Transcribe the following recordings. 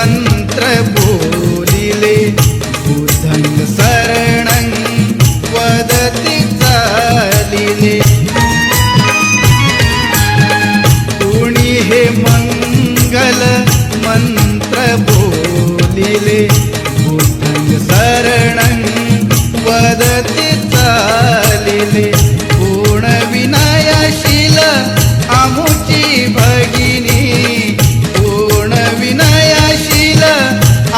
मंत्र बोलिले बुद्धं शरणं वदति चालिले कुणी हे मंगल मंत्र बोलिले बुद्धं शरणं वदति चालिले पूर्ण विनयशील आमुची भगिनी पूर्ण विनयशील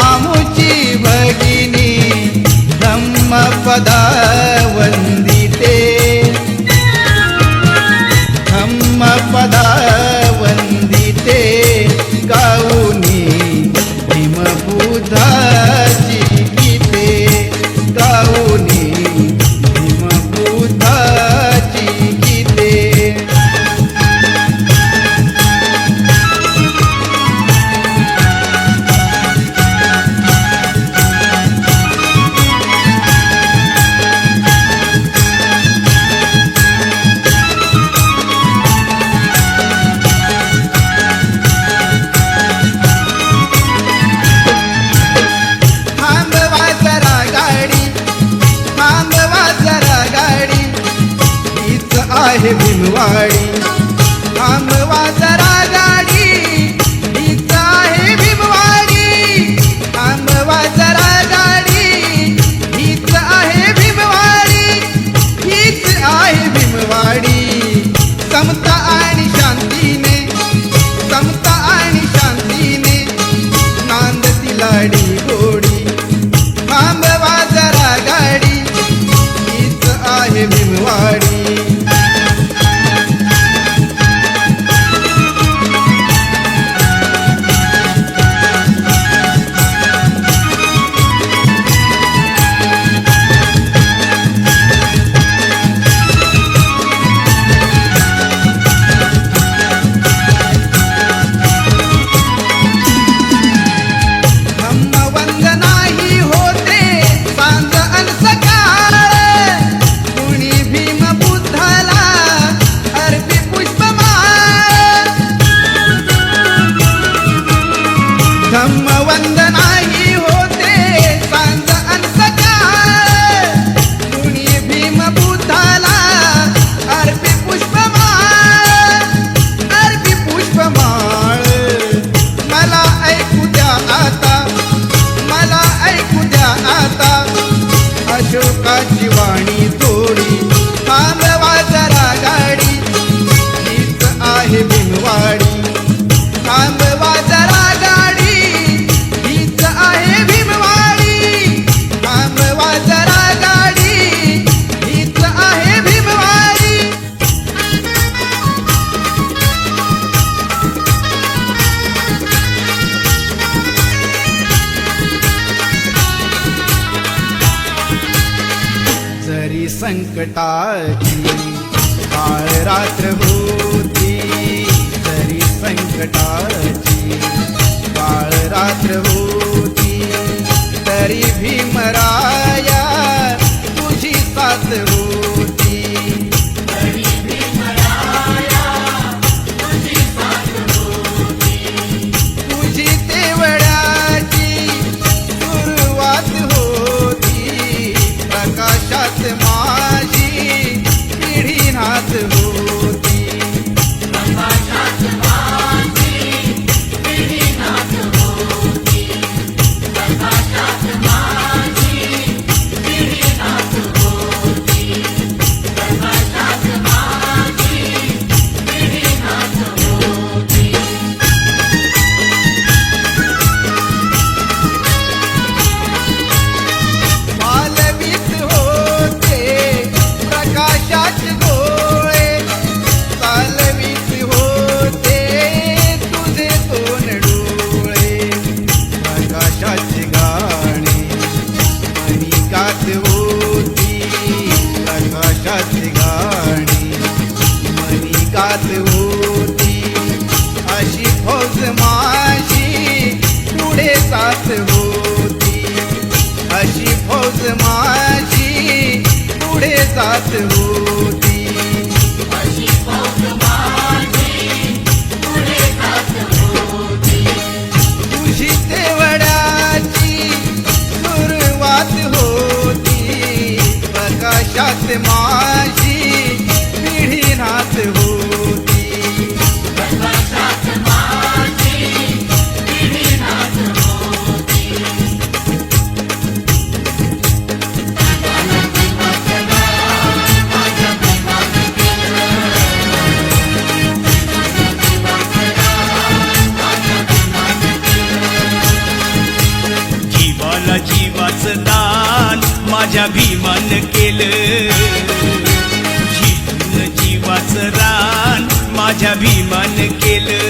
आमुची भगिनी धम्मपदा वंदिते धम्मपदा वंदिते गाऊनी भीमबुद्धाची गीते गाऊनी भीमबुद्धाची गीते आहे भीमवाडी थांबवा जरा गाडी हीच आहे भीमवाडी थांबवा जरा गाडी हीच आहे भीमवाडी हीच आहे भीमवाडी समता आणि शांतीने समता आणि शांतीने नांदती लाडी गोडी थांबवा जरा गाडी हीच आहे भीमवाडी धम्मवंदनाही होते सांज अन सकाळ कुणी भीमबुद्धाला अर्पी पुष्पमाळ मला ऐकू द्या आता अशोकाची वाणी थोडी थांबवा जरा गाडी हीच आहे भीमवाडी थांबवा जरा जरी संकटाची काळ रात्र होती जरी संकटाची काळ रात्र होती तरी भीमराया तुझी साथ होती तरी भीमराया तुझी साथ होती तुझी तेवढ्याची सुरुवात होती प्रकाशात माझी पिढीनाथ होती प्रकाशात माझी पिढीनाथ होती प्रकाशात माझी पिढीनाथ होती प्रकाशात माझी पिढीनाथ होती मालवीत होते प्रकाशात गोळे चालवीत होते तुझे दोन डोळे प्रकाशाची गाणी मणिकात होती प्रकाशाची गाणी मणिकात होती अशी फौज माझी पुढे साथ होती अशी फौज माझी पुढे साथ होती अशी फौज माझी पुढे साथ होती तुझी तेव्हा माझी पिढी नाथ होती. जीवाला जीवाचं दान माझ्या भीमान केलं. जीवन जीवाचं रान माझ्या भीमान केलं.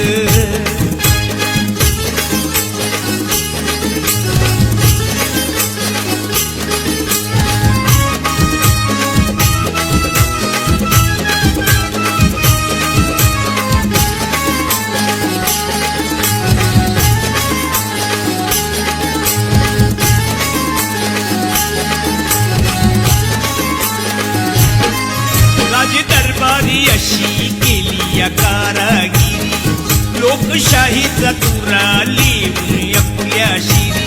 राज दरबारी अशी केली या कारागिरी. लोकशाहीचा तुरा लिहून आपल्या शिरी.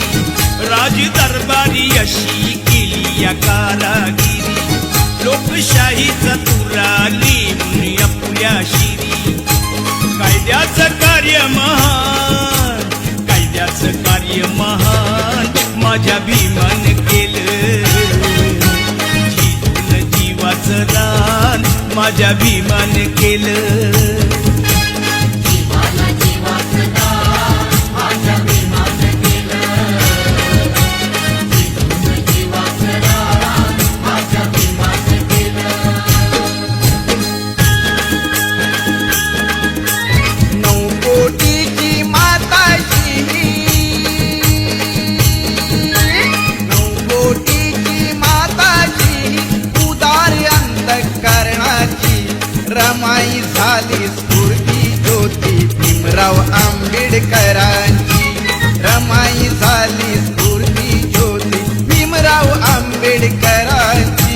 राज दरबारी अशी केली या कारागिरी. लोकशाहीचा तुरा लिहून आपल्या शिरी. कायद्याचं कार्य महान, कायद्याचं कार्य महान माझ्या भीमान केलं. जीवन जीवाचं रान माझ्या भीमान केलं. नौकोटीची माताशी, नौकोटीची माताशी उदार अंतःकरणाची रमाई झाली स्फूर्ती ज्योती भीमराव आंबेडकरांची. रमाई झाली स्फूर्ती ज्योती भीमराव आंबेडकरांची.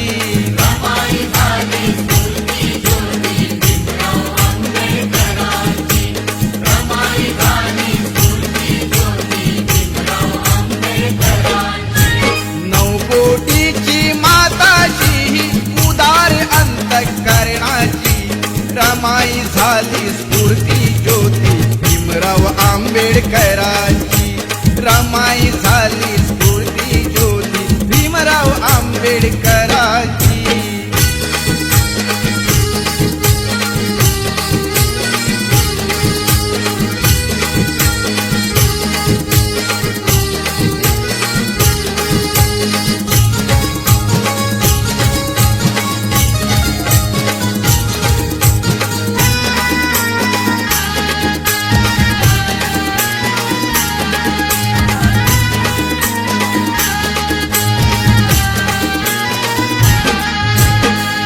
नौकोटीची माताशी उदार अंतःकरणाची रमाई झाली स्फूर्ती ज्योती भीमराव आंबेडकरांची. रमाई झाली स्फूर्ती ज्योती भीमराव आंबेडकरांची.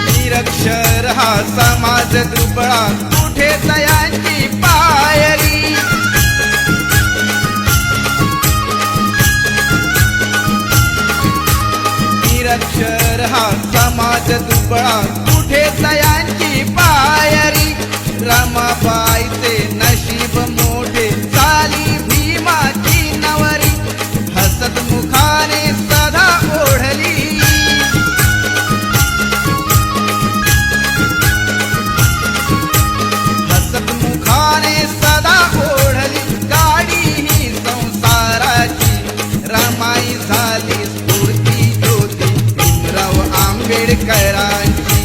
निरक्षर हा समाज दुबळा कुठे तयांची पायरी. निरक्षर हा समाज दुबळा कुठे तयांची पायरी. रमाबाईचे नशीब मोठे झाली भीमाची नवरी. हसत मुखाने सदा ओढली, मुखाने सदा ओढली गाडी ही संसाराची. रमाई झाली स्फूर्ती ज्योती भीमराव आंबेडकरांची.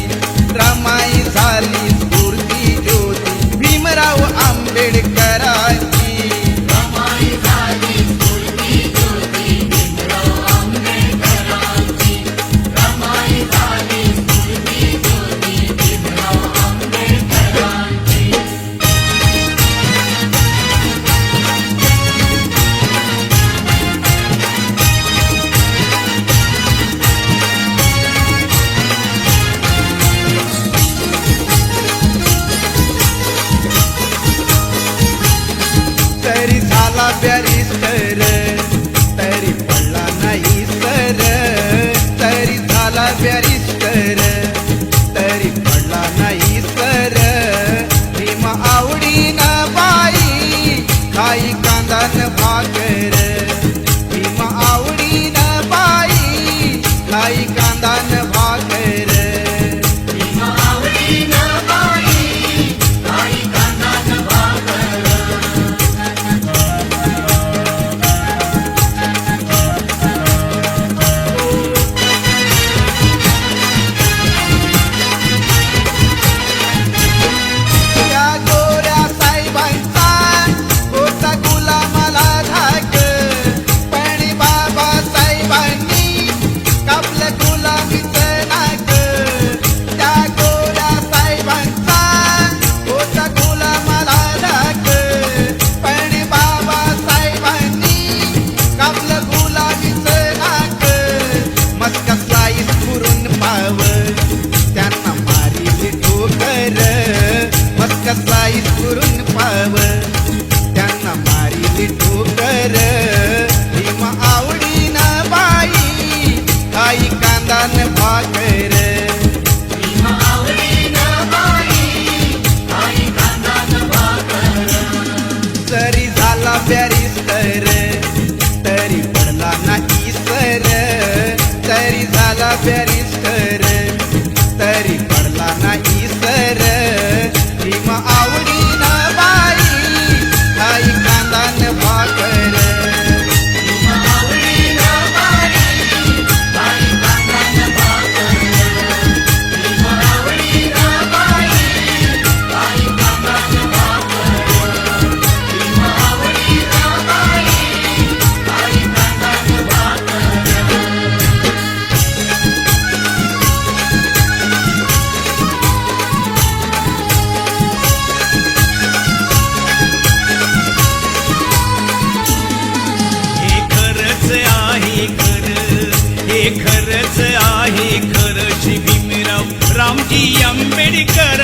हे खरंच आहे खरं श्री भीमराव रामजी आंबेडकर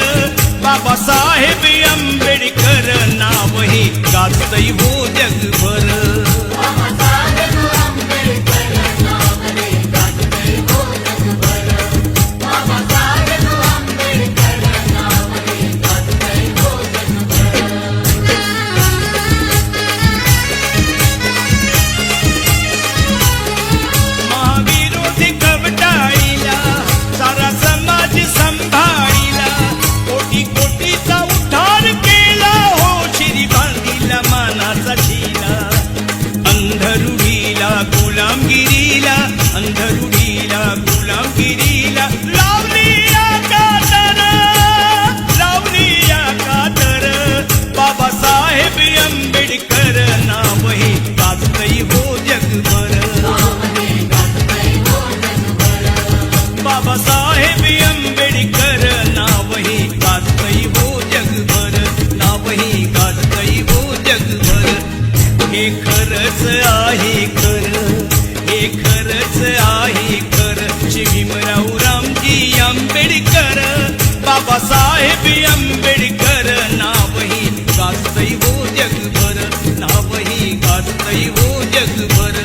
बाबासाहेब आंबेडकर नाव हे गाजतय हो जगभर महाविरोधी कवटाळीला सारा समाज संभाळीला कोटी कोटीचा उद्धार केला हो श्री बांधीला मानाचा झिला अंधरुढीला गुलामगिरीला अंधरुढीला गुलामगिरीला लावली या कातर बाबासाहेब आंबेडकर नाव हे गाजतय हो जगभर बाबासाहेब आंबेडकर नाव हे गाजतय हो जगभर नाव हे गाजतय हो जगभर हे खरंच आहे खरं हे खरंच आहे खरं श्री भीमराव रामजी आंबेडकर बाबासाहेब आंबेडकर नाव हे गाजतय हो जगभर नाव हे गाजतय हो जगभर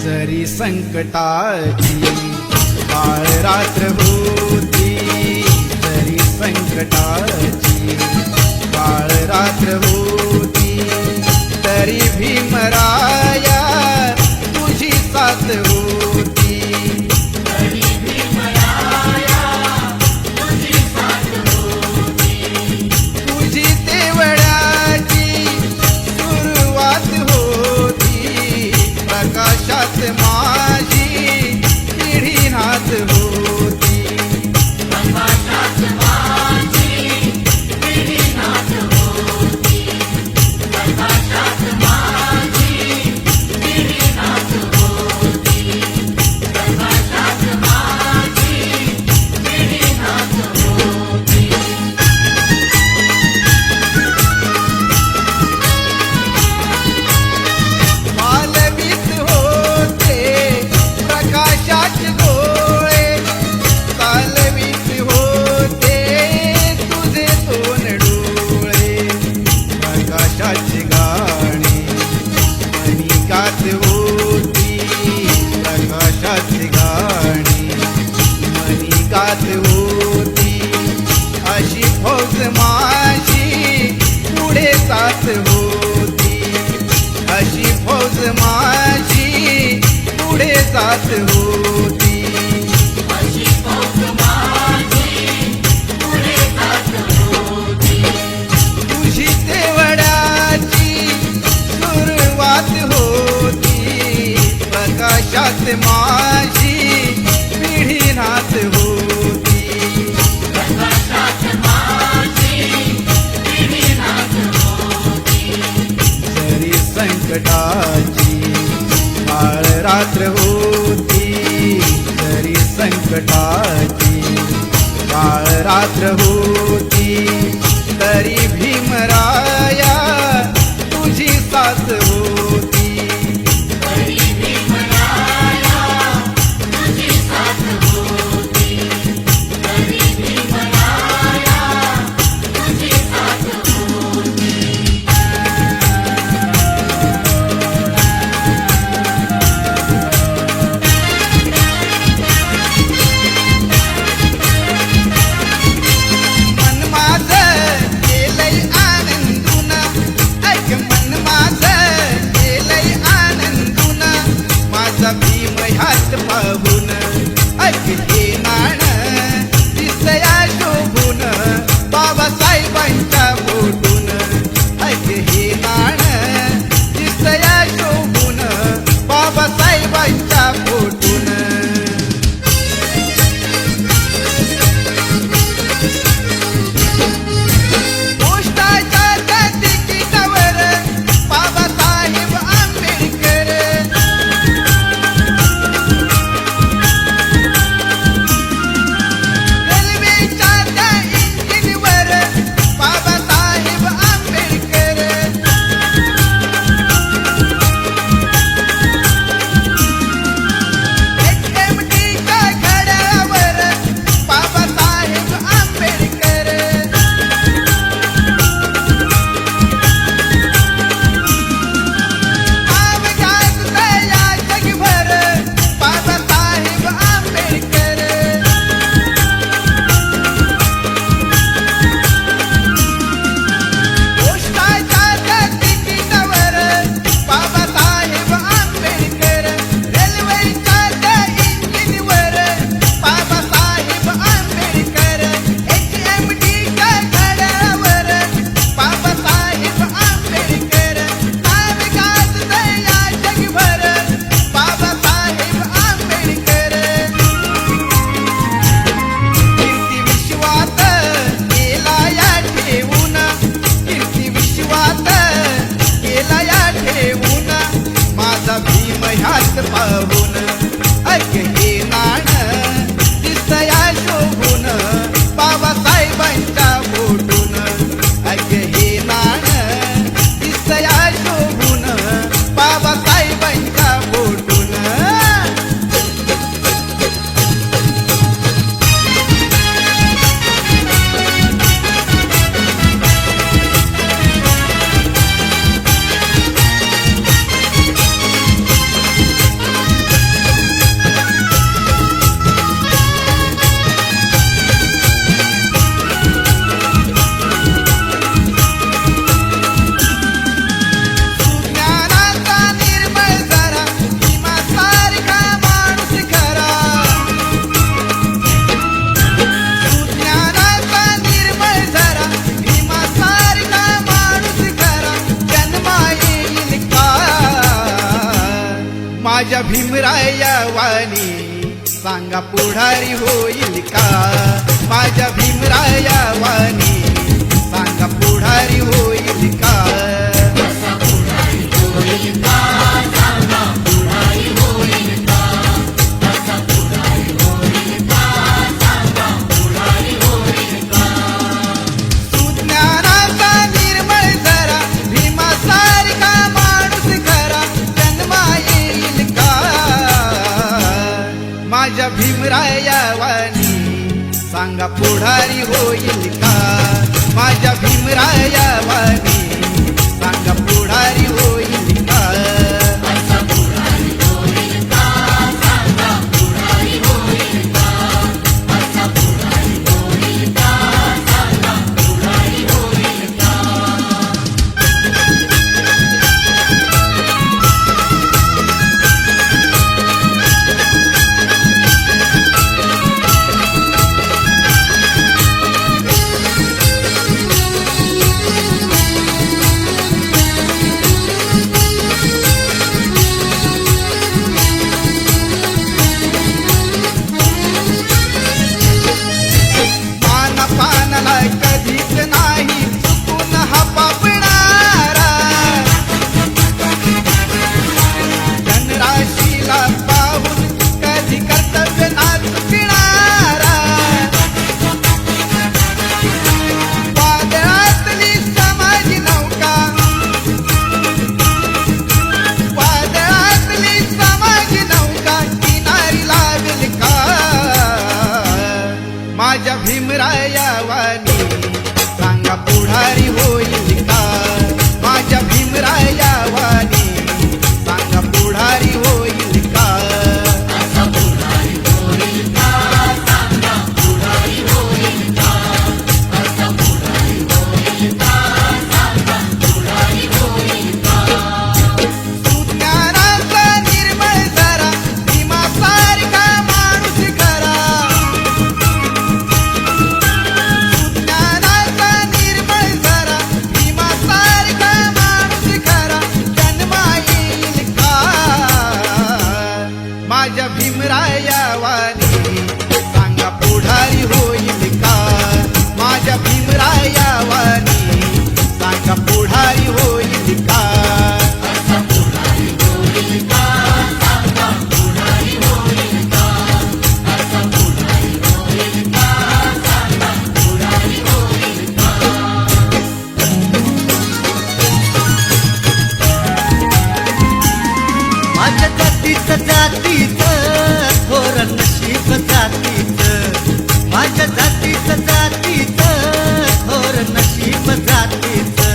जरी संकटाची काळ रात्र होती जरी संकटाची काळ रात्र होती तरी भीमराया तुझी साथ होती तुझी तेवढ्याची सुरुवात होती प्रकाशात माझी पिढी नाथ होती मालवीत होते प्रकाशाचे डोळे चालवीत होते तुझे दोन डोळे प्रकाशाची गाणी मनिकात होती प्रकाशाची गाणी मनिकात होती अशी फौज माझी पुढे जात होती अशी फौज माझी पुढे जात होती तुझी तेवढ्याची सुरुवात होती प्रकाशात माझी पिढी नाथ होती जरी संकटाची काळ रात्र होती जरी संकटाची काळ रात्र होती तरी भीमराया तुझी साथ होती हात पाहून ऐक हे नाण दिसया शोभून बाबासाहेबांच्या फोटून ऐक हे नाण दिसया शोभून बाबासाहेबांच्या फोटून माझ्या भीमराया वाणी सांगा पुढारी होईल का माझ्या भीमराया वाणी सांगा पुढारी होईल का सुज्ञानाचा निर्मळ जरा भीमासारखा माणूस खरा जन्मा येईल का माझ्या भीमराया वाणी सांगा पुढारी होईल का माझ्या भीमराया वाणी सांगा पुढारी होईल का कधीच नाही चुकून हा पापणारा धनराशीला पाहून कधी कर्तव्य ना चुकणारा वादळातली समाजी नौका वादळातली समाजी नौका किनारी लावेल का माझ्या भीमराया वाणी सांगा पुढारी होईल का माझ्या भीमराया वाणी सांगा पुढारी होईल का सुज्ञानाचा निर्मळ जरा भीमासारखा माणूस खरा माझ्या भीमराया वाणी सांगा पुढारी होईल का माझ्या भीमराया वाणी सांगा पुढारी होईल का माझ्या जातीचं थोर नशीब जातीचं माझ्या जातीचं थोर नशीब जातीचं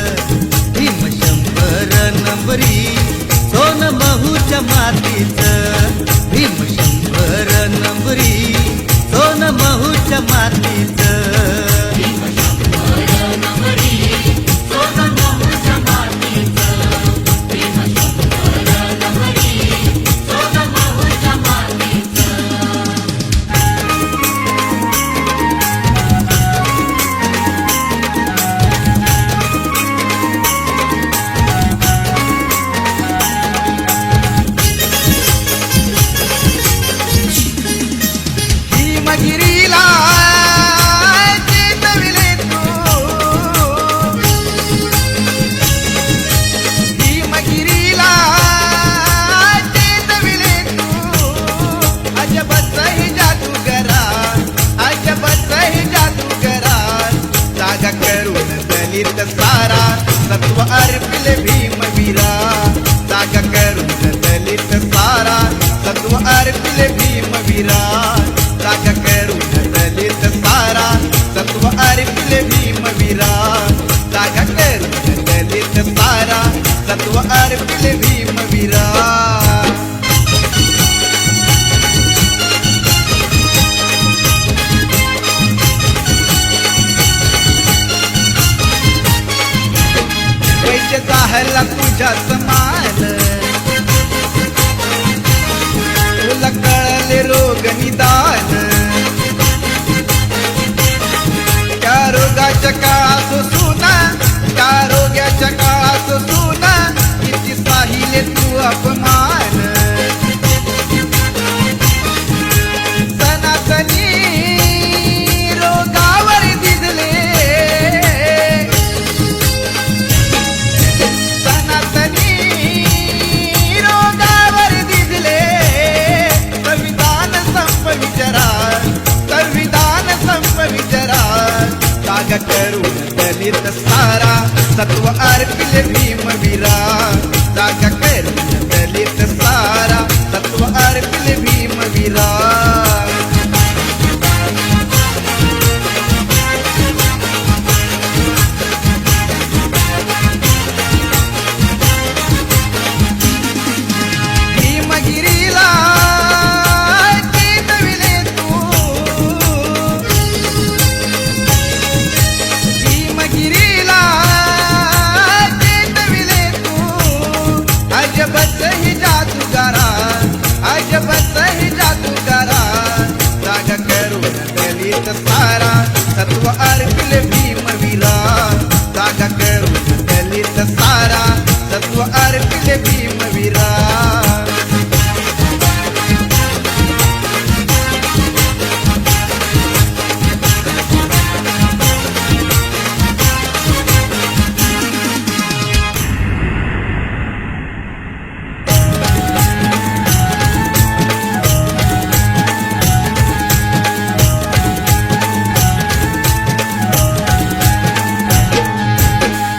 भीम 100 नंबरी सोन महूच्या मातीचं भीम 100 नंबरी सोन महूच्या मातीचं सत्व अर्पिले भीमवीरा जागा करून दलित सारा सत्व अर्पिले भीमवीरा जागा करून दलित सारा सत्व अर्पिले भीमवीरा जागा करून दलित सारा सत्व अर्पिले भीमवीरा वैद्य जाहला तुझ्या समान तुला कळले रोग निदान त्या रोगाच्या काळात सुना त्या रोगाच्या काळात सुना किती साहिले तू अपमान सनातनी रोगावर दिसले सनातनी रोगावर दिसले संविधान संप विचारा संविधान संप विचारा जागा करून दलित सारा सत्व अर्पिले भीमवीरा जागा करून दलित सारा सत्व अर्पिले भीमवीरा भीमगिरीला चेतविले तू भीमगिरीला चेतविले तू अजबच ही जादूगारा अजबच ही जादूगारा जागा करून दलित सारा सत्व अर्पिले भीमवीरा जागा करून दलित सारा सत्व अर्पिले भीमवीरा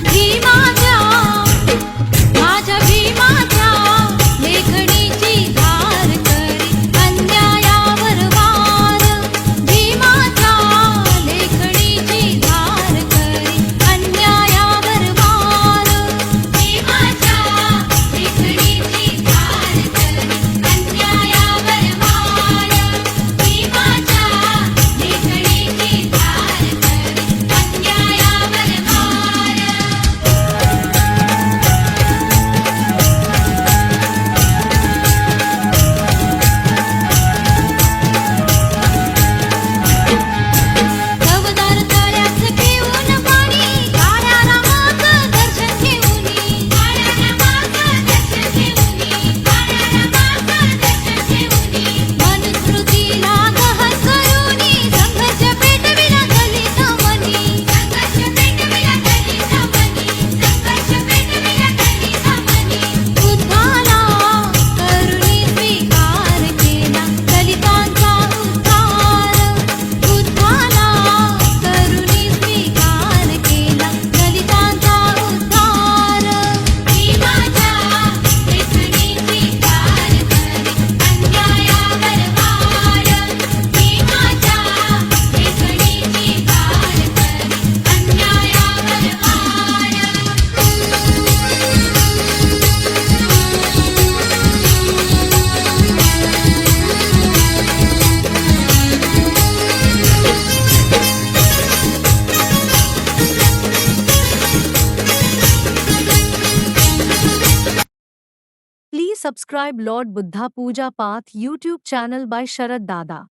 भीमाच्या माझ्या भीमाच्या लेखणीची धार करी अन्यायावर वार भीमाच्या लेखणीची धार करी अन्यायावर वार भीमाच्या लेखणीची धार करी अन्यायावर वार भीमाच्या लेखणीची धार करी अन्यायावर वार गवदार तळ्यात घेऊन पाणी काळ्या रामाचं दर्शन घेऊनी काळ्या रामाचं दर्शन घेऊनी काळ्या रामाचं दर्शन घेऊनी मनुस्मृतीला गहन करूनी संघर्ष पेटविला दलित मनी संघर्ष पेटविला दलित मनी संघर्ष पेटविला दलित मनी उद्धारा करुणी स्वीकार केला दलितांचा उद्धार उद्धारा करुणी स्वीकार केला दलितांचा उद्धार भीमाच्या लेखणीची धार करी अन्यायावर वार भीमाच्या लेखणीची धार करी अन्यायावर Please subscribe Lord Buddha Puja Path YouTube channel by Sharad Dada.